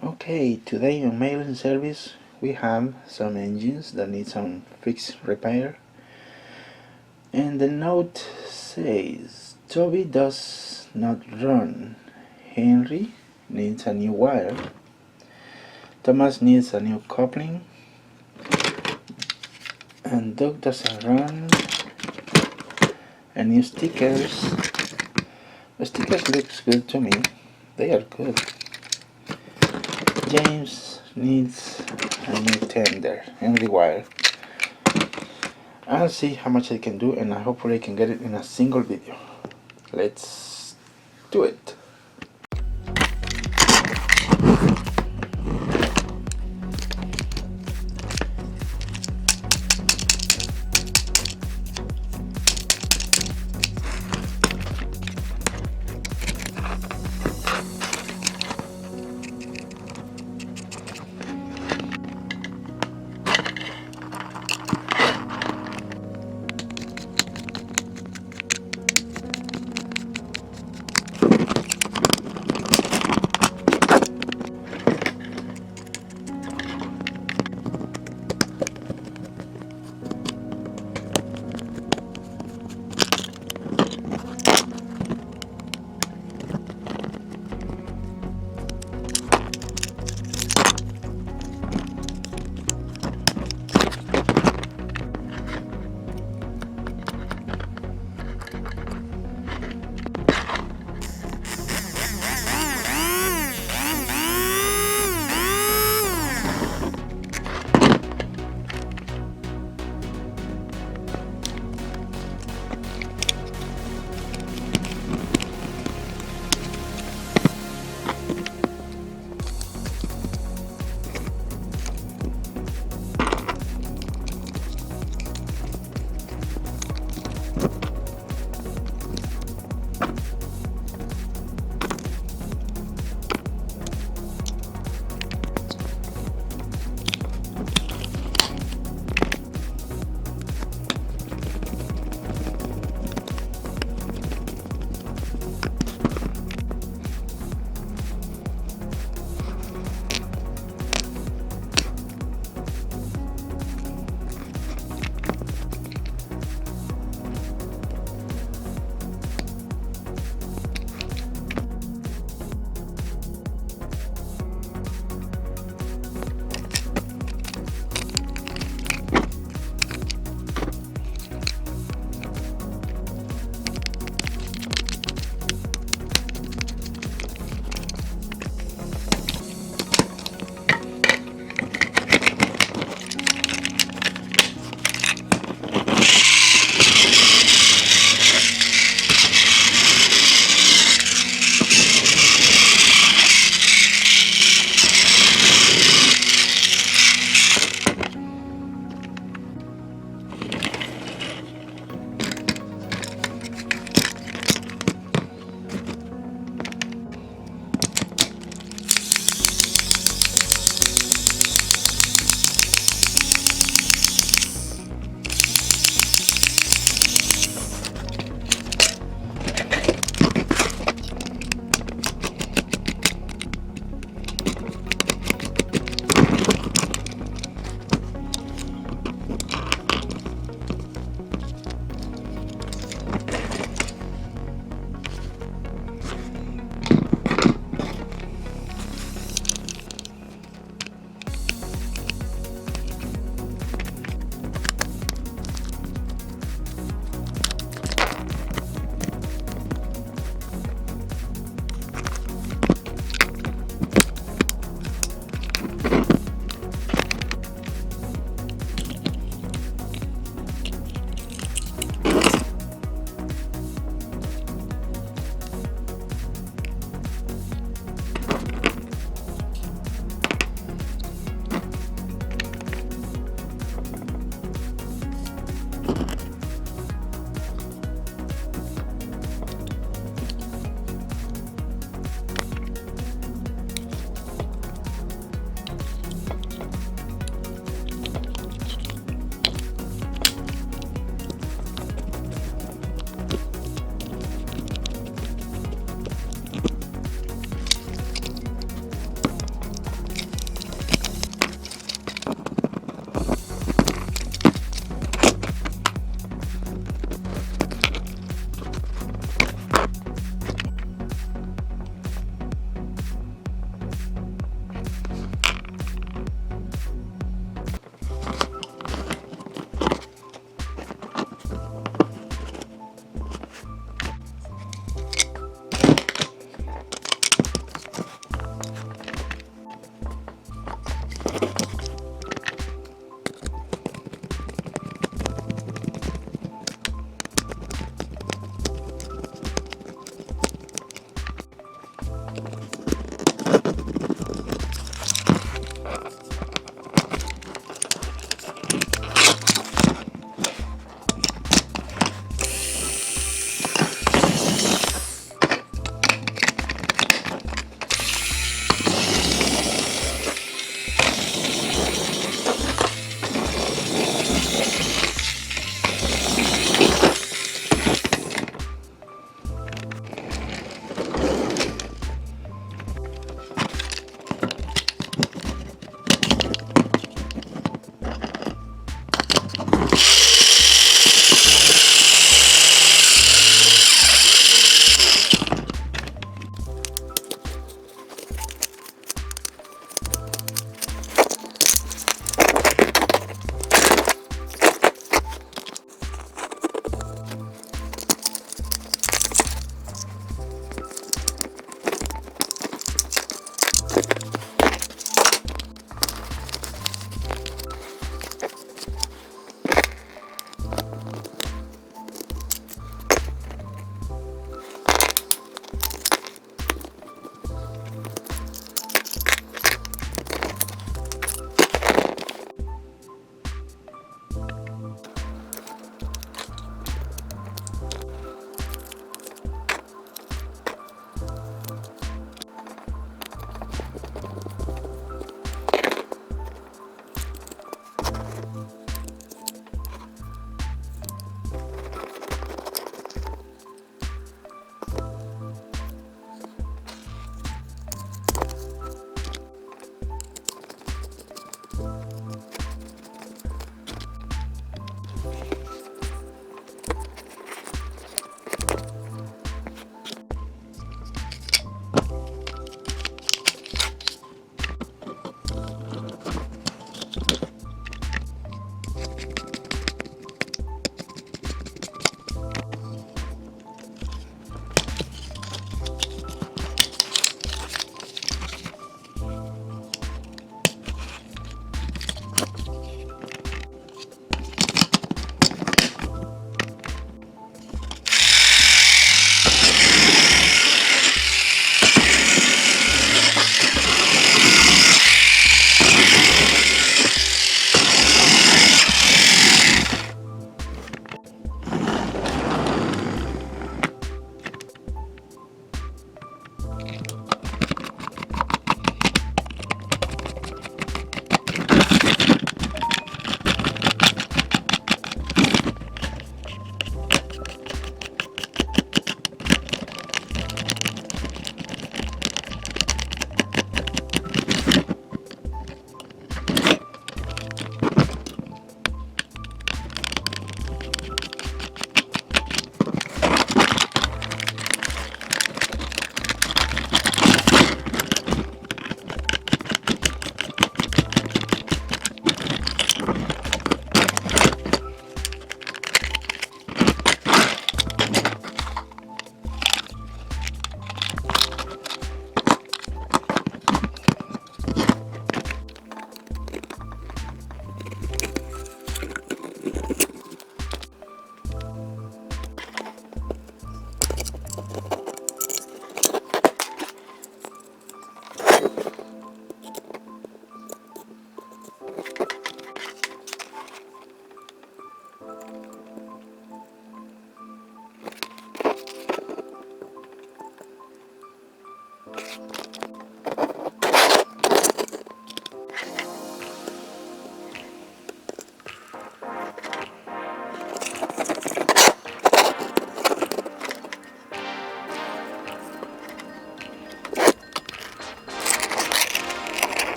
Okay, today on mailing service we have some engines that need some fixed repair. And the note says, Toby does not run. Henry needs a new wire. Thomas needs a new coupling. And Doug doesn't run. And new stickers. The stickers looks good to me. They are good. James needs a new tender and rewire. I'll see how much I can do, and I hopefully I can get it in a single video. Let's do it.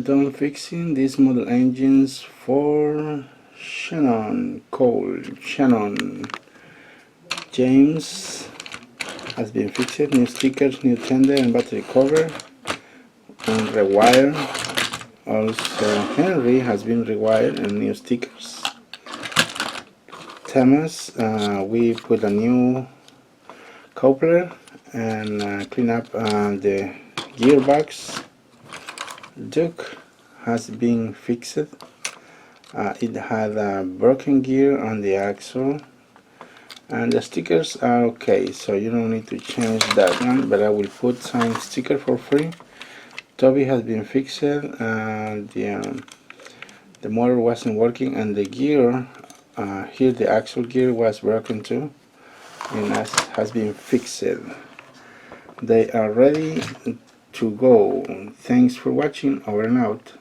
I'm done fixing these model engines for Shannon. James has been fixed, new stickers, new tender and battery cover, and rewire. Also Henry has been rewired and new stickers. Thomas, we put a new coupler and clean up the gearbox. Duke has been fixed. It had a broken gear on the axle, and the stickers are okay, so you don't need to change that one, but I will put some sticker for free. Toby has been fixed. The motor wasn't working, and the gear here, the axle gear was broken too, and has been fixed. They are ready to go. Thanks for watching. Over and out.